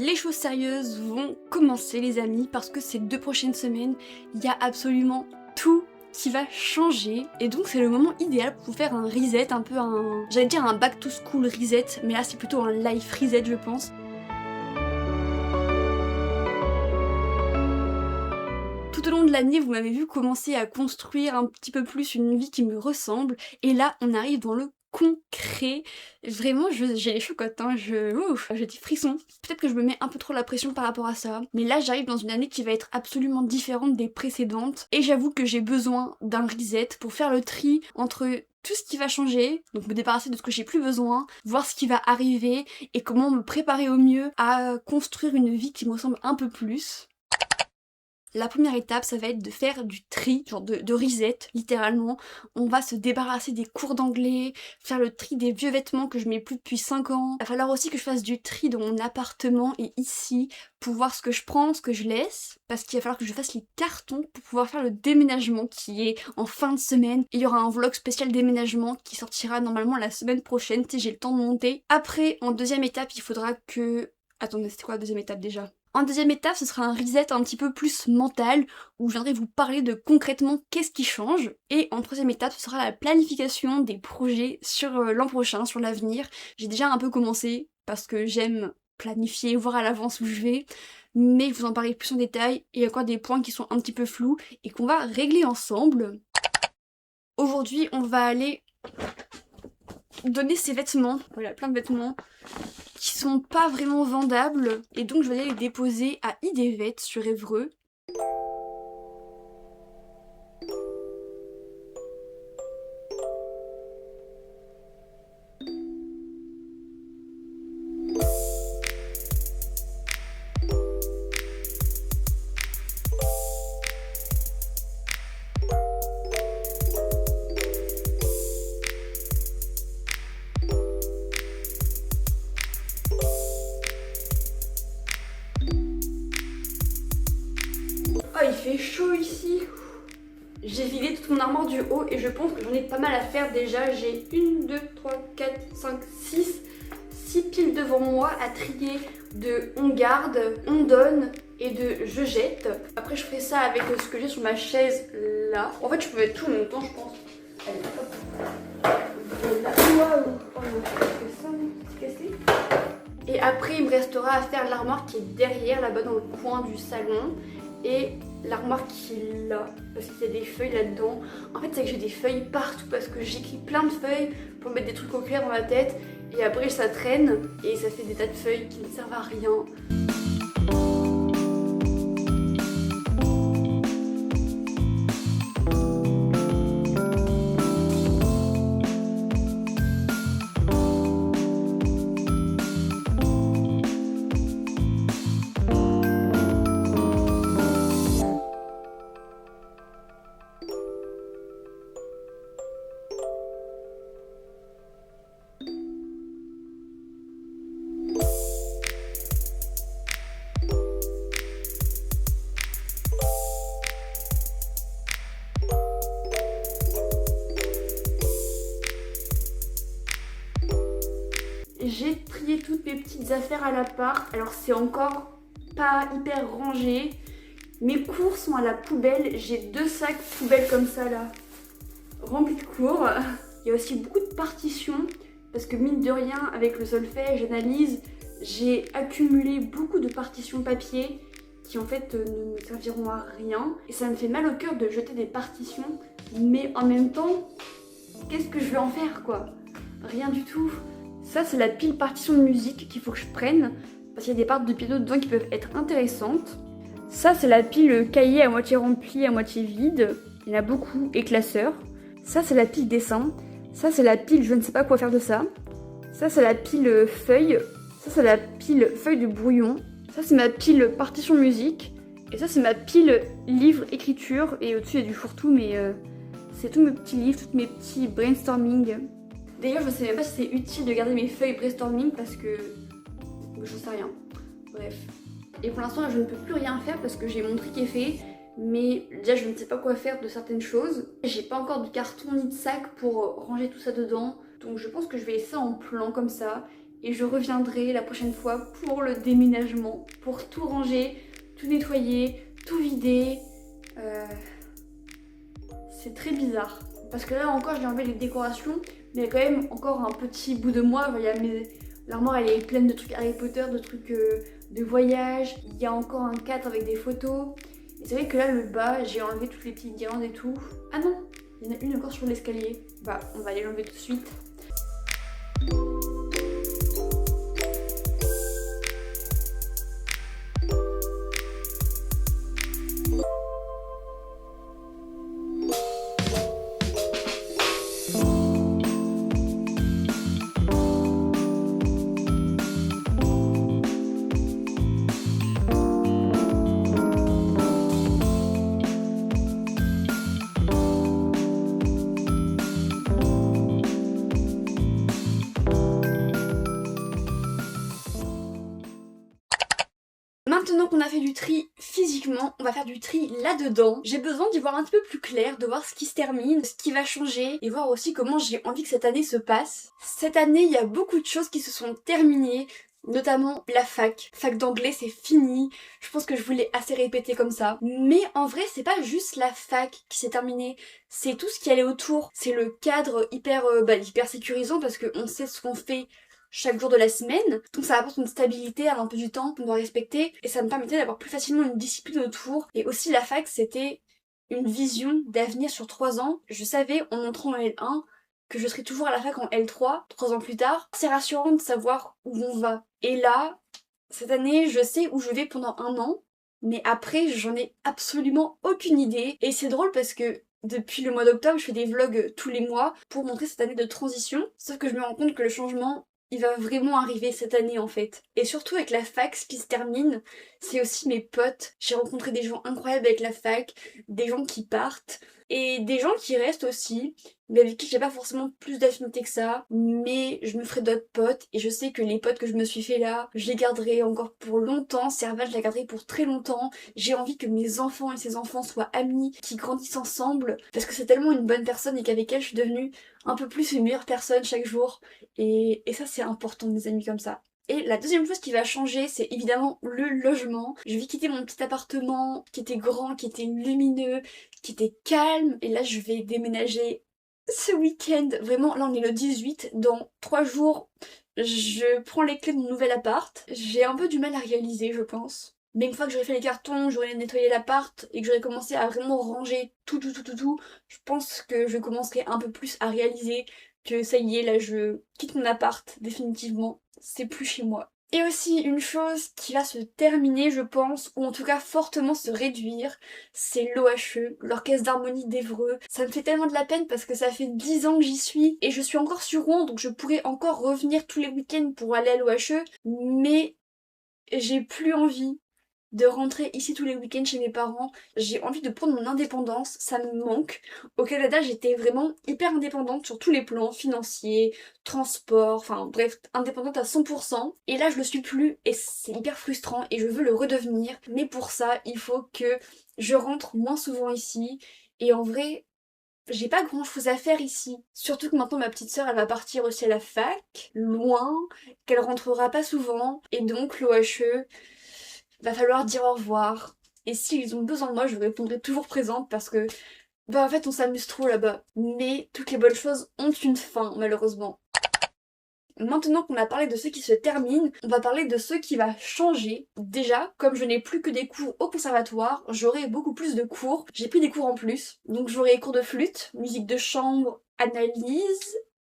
Les choses sérieuses vont commencer les amis parce que ces 2 prochaines semaines, il y a absolument tout qui va changer et donc c'est le moment idéal pour faire un reset, un peu j'allais dire un back to school reset, mais là c'est plutôt un life reset je pense. Tout au long de l'année, vous m'avez vu commencer à construire un petit peu plus une vie qui me ressemble et là on arrive dans le concret. Vraiment j'ai les chocottes, hein, j'ai des frissons. Peut-être que je me mets un peu trop la pression par rapport à ça, mais là j'arrive dans une année qui va être absolument différente des précédentes et j'avoue que j'ai besoin d'un reset pour faire le tri entre tout ce qui va changer, donc me débarrasser de ce que j'ai plus besoin, voir ce qui va arriver et comment me préparer au mieux à construire une vie qui me ressemble un peu plus. La première étape, ça va être de faire du tri, genre de reset, littéralement. On va se débarrasser des cours d'anglais, faire le tri des vieux vêtements que je mets plus depuis 5 ans. Il va falloir aussi que je fasse du tri dans mon appartement et ici, pour voir ce que je prends, ce que je laisse, parce qu'il va falloir que je fasse les cartons pour pouvoir faire le déménagement qui est en fin de semaine. Et il y aura un vlog spécial déménagement qui sortira normalement la semaine prochaine, si j'ai le temps de monter. Après, en deuxième étape, il faudra que... Attendez, c'était quoi la deuxième étape déjà ? En deuxième étape, ce sera un reset un petit peu plus mental, où je viendrai vous parler de concrètement qu'est-ce qui change. Et en troisième étape, ce sera la planification des projets sur l'an prochain, sur l'avenir. J'ai déjà un peu commencé, parce que j'aime planifier, voir à l'avance où je vais, mais je vous en parlerai plus en détail, et il y a encore des points qui sont un petit peu flous, et qu'on va régler ensemble. Aujourd'hui, on va aller donner ces vêtements, voilà, plein de vêtements, qui sont pas vraiment vendables et donc je vais aller les déposer à Idevet sur Évreux. Oh, il fait chaud ici. J'ai vidé toute mon armoire du haut et je pense que j'en ai pas mal à faire déjà. J'ai 1, 2, 3, 4, 5, 6 piles devant moi à trier de on garde, on donne et de je jette. Après je ferai ça avec ce que j'ai sur ma chaise là. En fait je peux mettre tout en même temps je pense. Allez hop. Waouh. Oh non, ça c'est cassé. Et après il me restera à faire l'armoire qui est derrière là-bas dans le coin du salon. Et l'armoire qui est là, parce qu'il y a des feuilles là-dedans. En fait c'est que j'ai des feuilles partout parce que j'écris plein de feuilles pour mettre des trucs au clair dans ma tête et après ça traîne et ça fait des tas de feuilles qui ne servent à rien. J'ai trié toutes mes petites affaires à l'appart, alors c'est encore pas hyper rangé. Mes cours sont à la poubelle, j'ai 2 sacs poubelles comme ça là, remplis de cours. Il y a aussi beaucoup de partitions, parce que mine de rien, avec le solfège, j'analyse, j'ai accumulé beaucoup de partitions papier qui en fait ne me serviront à rien. Et ça me fait mal au cœur de jeter des partitions, mais en même temps, qu'est-ce que je vais en faire quoi? Rien du tout. Ça c'est la pile partition de musique qu'il faut que je prenne parce qu'il y a des parts de piano dedans qui peuvent être intéressantes. Ça c'est la pile cahier à moitié remplie, à moitié vide. Il y en a beaucoup, et classeur. Ça c'est la pile dessin. Ça c'est la pile je ne sais pas quoi faire de ça. Ça c'est la pile feuille. Ça c'est la pile feuille de brouillon. Ça c'est ma pile partition musique. Et ça c'est ma pile livre écriture. Et au-dessus il y a du fourre-tout mais c'est tous mes petits livres, tous mes petits brainstorming. D'ailleurs, je sais même pas si c'est utile de garder mes feuilles brainstorming parce que je sais rien. Bref. Et pour l'instant, je ne peux plus rien faire parce que j'ai mon tri qui est fait. Mais déjà, je ne sais pas quoi faire de certaines choses. J'ai pas encore de carton ni de sac pour ranger tout ça dedans. Donc je pense que je vais laisser ça en plan comme ça. et je reviendrai la prochaine fois pour le déménagement, pour tout ranger, tout nettoyer, tout vider. C'est très bizarre. Parce que là encore, j'ai enlevé les décorations, mais il y a quand même encore un petit bout de moi. L'armoire, elle est pleine de trucs Harry Potter, de trucs de voyage. Il y a encore un cadre avec des photos. Et c'est vrai que là, le bas, j'ai enlevé toutes les petites guirlandes et tout. Ah non, il y en a une encore sur l'escalier. Bah, on va aller l'enlever tout de suite. Maintenant qu'on a fait du tri physiquement, on va faire du tri là-dedans. J'ai besoin d'y voir un petit peu plus clair, de voir ce qui se termine, ce qui va changer et voir aussi comment j'ai envie que cette année se passe. Cette année, il y a beaucoup de choses qui se sont terminées, notamment la fac. Fac d'anglais, c'est fini. Je pense que je vous l'ai assez répété comme ça. Mais en vrai, c'est pas juste la fac qui s'est terminée, c'est tout ce qui allait autour. C'est le cadre hyper sécurisant parce qu'on sait ce qu'on fait chaque jour de la semaine, donc ça apporte une stabilité à l'emploi du temps qu'on doit respecter et ça me permettait d'avoir plus facilement une discipline autour. Et aussi la fac, c'était une vision d'avenir sur 3 ans. Je savais en entrant en L1 que je serais toujours à la fac en L3, 3 ans plus tard. C'est rassurant de savoir où on va. Et là, cette année, je sais où je vais pendant 1 an, mais après, j'en ai absolument aucune idée. Et c'est drôle parce que depuis le mois d'octobre, je fais des vlogs tous les mois pour montrer cette année de transition. Sauf que je me rends compte que le changement, il va vraiment arriver cette année en fait. Et surtout avec la fac, ce qui se termine, c'est aussi mes potes. J'ai rencontré des gens incroyables avec la fac, des gens qui partent, et des gens qui restent aussi, mais avec qui j'ai pas forcément plus d'affinité que ça, mais je me ferai d'autres potes, et je sais que les potes que je me suis fait là, je les garderai encore pour longtemps. Serval, je la garderai pour très longtemps. J'ai envie que mes enfants et ses enfants soient amis, qu'ils grandissent ensemble, parce que c'est tellement une bonne personne et qu'avec elle, je suis devenue un peu plus une meilleure personne chaque jour. Et ça, c'est important, des amis comme ça. Et la deuxième chose qui va changer, c'est évidemment le logement. Je vais quitter mon petit appartement qui était grand, qui était lumineux, qui était calme. Et là, je vais déménager ce week-end. Vraiment, là, on est le 18. Dans 3 jours, je prends les clés de mon nouvel appart. J'ai un peu du mal à réaliser, je pense. Mais une fois que j'aurai fait les cartons, j'aurai nettoyé l'appart et que j'aurai commencé à vraiment ranger tout, je pense que je commencerai un peu plus à réaliser que ça y est, là je quitte mon appart définitivement, c'est plus chez moi. Et aussi une chose qui va se terminer je pense, ou en tout cas fortement se réduire, c'est l'OHE, l'Orchestre d'Harmonie d'Évreux. Ça me fait tellement de la peine parce que ça fait 10 ans que j'y suis et je suis encore sur Rouen donc je pourrais encore revenir tous les week-ends pour aller à l'OHE, mais j'ai plus envie de rentrer ici tous les week-ends chez mes parents. J'ai envie de prendre mon indépendance, ça me manque. Au Canada, j'étais vraiment hyper indépendante sur tous les plans, financiers, transport, enfin bref, indépendante à 100%. Et là, je le suis plus et c'est hyper frustrant et je veux le redevenir. Mais pour ça, il faut que je rentre moins souvent ici. Et en vrai, j'ai pas grand chose à faire ici. Surtout que maintenant ma petite sœur elle va partir aussi à la fac, loin, qu'elle rentrera pas souvent. Et donc l'OHE, va falloir dire au revoir. Et s'ils ont besoin de moi, je répondrai toujours présente parce que bah en fait on s'amuse trop là-bas. Mais toutes les bonnes choses ont une fin malheureusement. Maintenant qu'on a parlé de ce qui se termine, on va parler de ce qui va changer. Déjà, comme je n'ai plus que des cours au conservatoire, j'aurai beaucoup plus de cours. J'ai pris des cours en plus. Donc j'aurai cours de flûte, musique de chambre, analyse,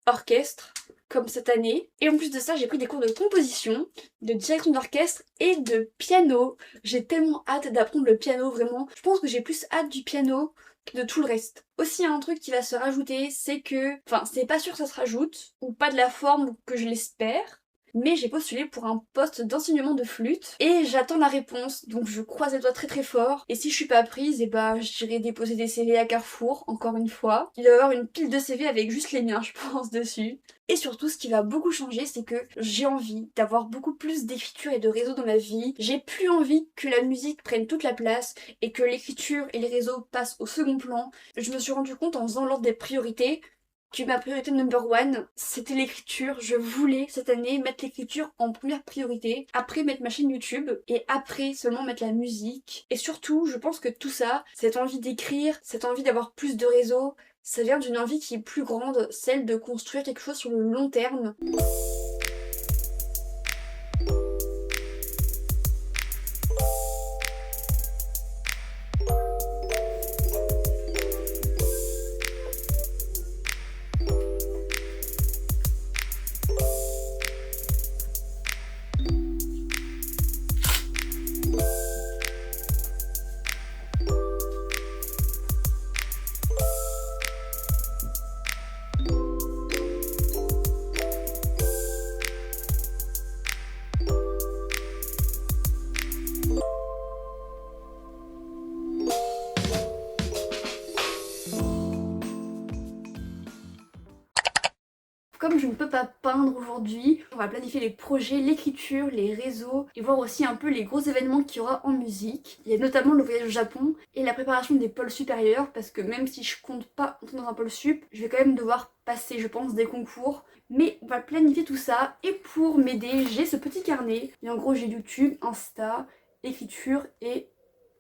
orchestre, comme cette année. Et en plus de ça, j'ai pris des cours de composition, de direction d'orchestre et de piano. J'ai tellement hâte d'apprendre le piano, vraiment. Je pense que j'ai plus hâte du piano que de tout le reste. Aussi, un truc qui va se rajouter, c'est que... Enfin, c'est pas sûr que ça se rajoute, ou pas de la forme que je l'espère, mais j'ai postulé pour un poste d'enseignement de flûte et j'attends la réponse, donc je croise les doigts très très fort. Et si je suis pas prise, et bah j'irai déposer des CV à Carrefour, encore une fois. Il va y avoir une pile de CV avec juste les miens, je pense, dessus. Et surtout, ce qui va beaucoup changer, c'est que j'ai envie d'avoir beaucoup plus d'écriture et de réseau dans ma vie. J'ai plus envie que la musique prenne toute la place et que l'écriture et les réseaux passent au second plan. Je me suis rendu compte en faisant l'ordre des priorités que ma priorité number one, c'était l'écriture. Je voulais cette année mettre l'écriture en première priorité, après mettre ma chaîne YouTube et après seulement mettre la musique. Et surtout, je pense que tout ça, cette envie d'écrire, cette envie d'avoir plus de réseaux, ça vient d'une envie qui est plus grande, celle de construire quelque chose sur le long terme. Comme je ne peux pas peindre aujourd'hui, on va planifier les projets, l'écriture, les réseaux et voir aussi un peu les gros événements qu'il y aura en musique. Il y a notamment le voyage au Japon et la préparation des pôles supérieurs parce que même si je compte pas entrer dans un pôle sup, je vais quand même devoir passer, je pense, des concours. Mais on va planifier tout ça et pour m'aider, j'ai ce petit carnet. Et en gros, j'ai YouTube, Insta, écriture et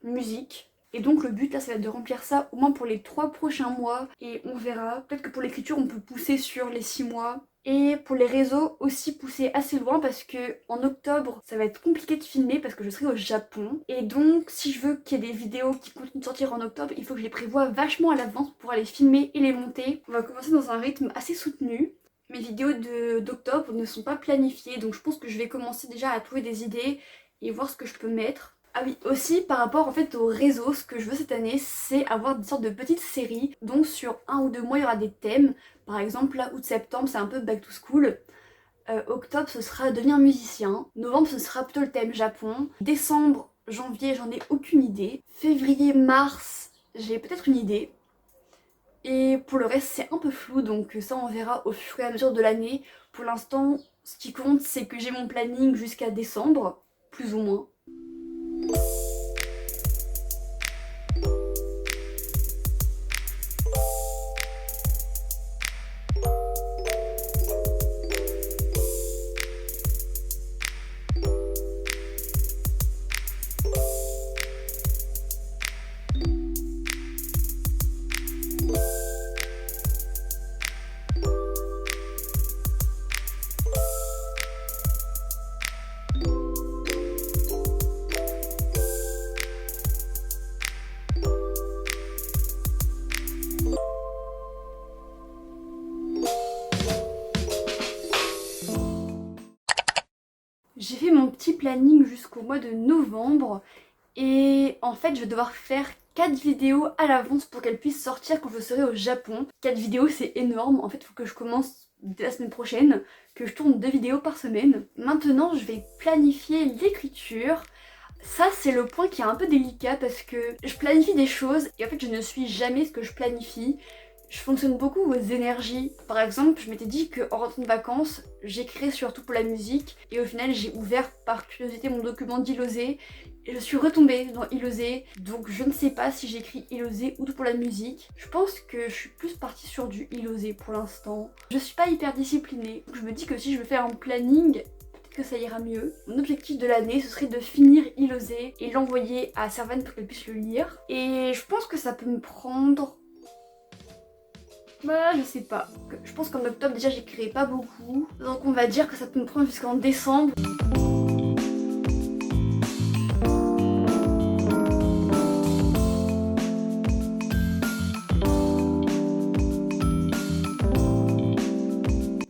musique. Et donc le but là ça va être de remplir ça au moins pour les 3 prochains mois et on verra. Peut-être que pour l'écriture on peut pousser sur les 6 mois. Et pour les réseaux aussi pousser assez loin parce que en octobre ça va être compliqué de filmer parce que je serai au Japon. Et donc si je veux qu'il y ait des vidéos qui continuent de sortir en octobre, il faut que je les prévoie vachement à l'avance pour les filmer et les monter. On va commencer dans un rythme assez soutenu. Mes vidéos d'octobre ne sont pas planifiées donc je pense que je vais commencer déjà à trouver des idées et voir ce que je peux mettre. Ah oui, aussi par rapport en fait au réseau, ce que je veux cette année, c'est avoir des sortes de petites séries. Donc sur 1 ou 2 mois, il y aura des thèmes. Par exemple, là, août-septembre, c'est un peu back to school. Octobre, ce sera devenir musicien. Novembre, ce sera plutôt le thème Japon. Décembre, janvier, j'en ai aucune idée. Février, mars, j'ai peut-être une idée. Et pour le reste, c'est un peu flou, donc ça, on verra au fur et à mesure de l'année. Pour l'instant, ce qui compte, c'est que j'ai mon planning jusqu'à décembre, plus ou moins. J'ai fait mon petit planning jusqu'au mois de novembre et en fait je vais devoir faire 4 vidéos à l'avance pour qu'elles puissent sortir quand je serai au Japon. 4 vidéos c'est énorme, en fait il faut que je commence dès la semaine prochaine, que je tourne 2 vidéos par semaine. Maintenant je vais planifier l'écriture. Ça c'est le point qui est un peu délicat parce que je planifie des choses et en fait je ne suis jamais ce que je planifie. Je fonctionne beaucoup aux énergies. Par exemple, je m'étais dit qu'en rentrant de vacances, j'écrirais surtout pour la musique. Et au final, j'ai ouvert par curiosité mon document d'Ilosé. Et je suis retombée dans Ilosé. Donc je ne sais pas si j'écris Ilosé ou pour la musique. Je pense que je suis plus partie sur du Ilosé pour l'instant. Je suis pas hyper disciplinée. Donc je me dis que si je veux faire un planning, peut-être que ça ira mieux. Mon objectif de l'année, ce serait de finir Ilosé et l'envoyer à Servane pour qu'elle puisse le lire. Et je pense que ça peut me prendre... Bah je sais pas. Je pense qu'en octobre déjà j'écrirai pas beaucoup. Donc on va dire que ça peut me prendre jusqu'en décembre.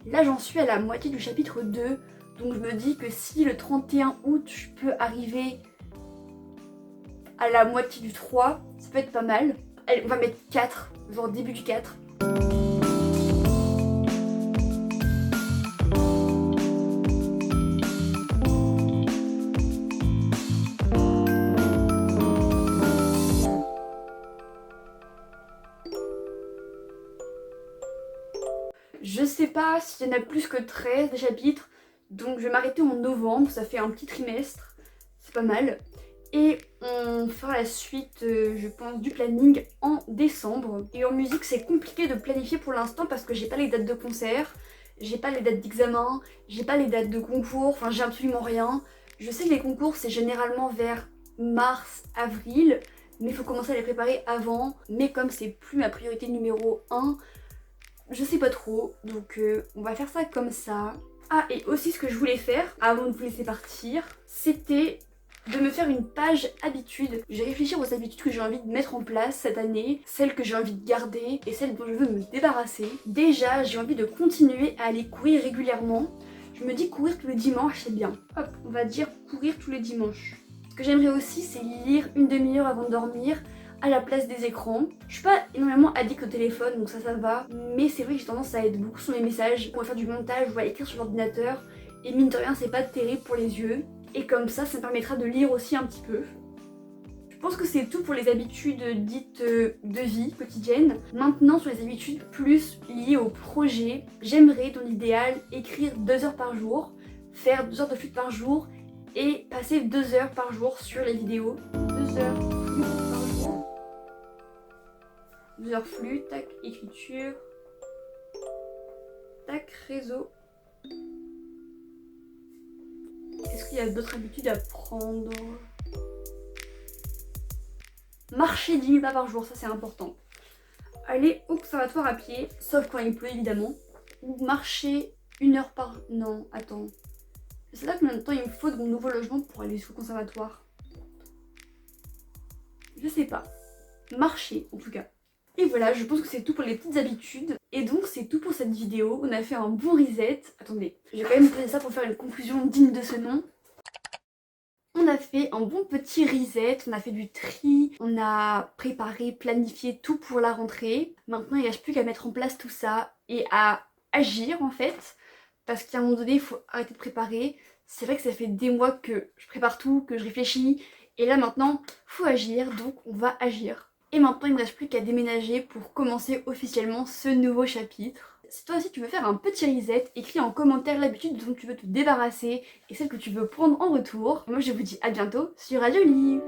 Là j'en suis à la moitié du chapitre 2. Donc je me dis que si le 31 août je peux arriver à la moitié du 3, ça peut être pas mal. Allez, on va mettre 4, genre début du 4. Je sais pas s'il y en a plus que 13 des chapitres, donc je vais m'arrêter en novembre, ça fait un petit trimestre, c'est pas mal. Et on fera la suite, je pense, du planning en décembre. Et en musique, c'est compliqué de planifier pour l'instant parce que j'ai pas les dates de concert, j'ai pas les dates d'examen, j'ai pas les dates de concours, enfin j'ai absolument rien. Je sais que les concours c'est généralement vers mars, avril, mais il faut commencer à les préparer avant. Mais comme c'est plus ma priorité numéro 1, je sais pas trop, donc on va faire ça comme ça. Ah, et aussi ce que je voulais faire, avant de vous laisser partir, c'était de me faire une page habitudes. Je vais réfléchir aux habitudes que j'ai envie de mettre en place cette année, celles que j'ai envie de garder et celles dont je veux me débarrasser. Déjà, j'ai envie de continuer à aller courir régulièrement. Je me dis courir tous les dimanches, c'est bien. Hop, on va dire courir tous les dimanches. Ce que j'aimerais aussi, c'est lire une demi-heure avant de dormir, à la place des écrans. Je suis pas énormément addict au téléphone, donc ça va. Mais c'est vrai que j'ai tendance à être beaucoup sur mes messages. On va faire du montage ou à écrire sur l'ordinateur. Et mine de rien, c'est pas terrible pour les yeux. Et comme ça me permettra de lire aussi un petit peu. Je pense que c'est tout pour les habitudes dites de vie quotidienne. Maintenant, sur les habitudes plus liées au projet, j'aimerais, dans l'idéal, écrire 2 heures par jour, faire 2 heures de flûte par jour et passer 2 heures par jour sur les vidéos. 2 heures flûte par jour. 2 heures flûte, tac, écriture, tac, réseau. Est-ce qu'il y a d'autres habitudes à prendre? Marcher 10 000 pas par jour, ça c'est important. Aller au conservatoire à pied, sauf quand il pleut évidemment. Ou marcher 1 heure par... Non, attends. Je sais pas combien de temps il me faut de mon nouveau logement pour aller jusqu'au conservatoire. Je sais pas. Marcher en tout cas. Et voilà, je pense que c'est tout pour les petites habitudes. Et donc c'est tout pour cette vidéo. On a fait un bon reset. Attendez, je vais quand même poser ça pour faire une conclusion digne de ce nom. On a fait un bon petit reset, on a fait du tri, on a préparé, planifié tout pour la rentrée. Maintenant il ne reste plus qu'à mettre en place tout ça et à agir en fait. Parce qu'à un moment donné il faut arrêter de préparer. C'est vrai que ça fait des mois que je prépare tout, que je réfléchis. Et là maintenant, faut agir, donc on va agir. Et maintenant il ne me reste plus qu'à déménager pour commencer officiellement ce nouveau chapitre. Si toi aussi tu veux faire un petit reset, écris en commentaire l'habitude dont tu veux te débarrasser et celle que tu veux prendre en retour. Moi je vous dis à bientôt sur Radio Livre.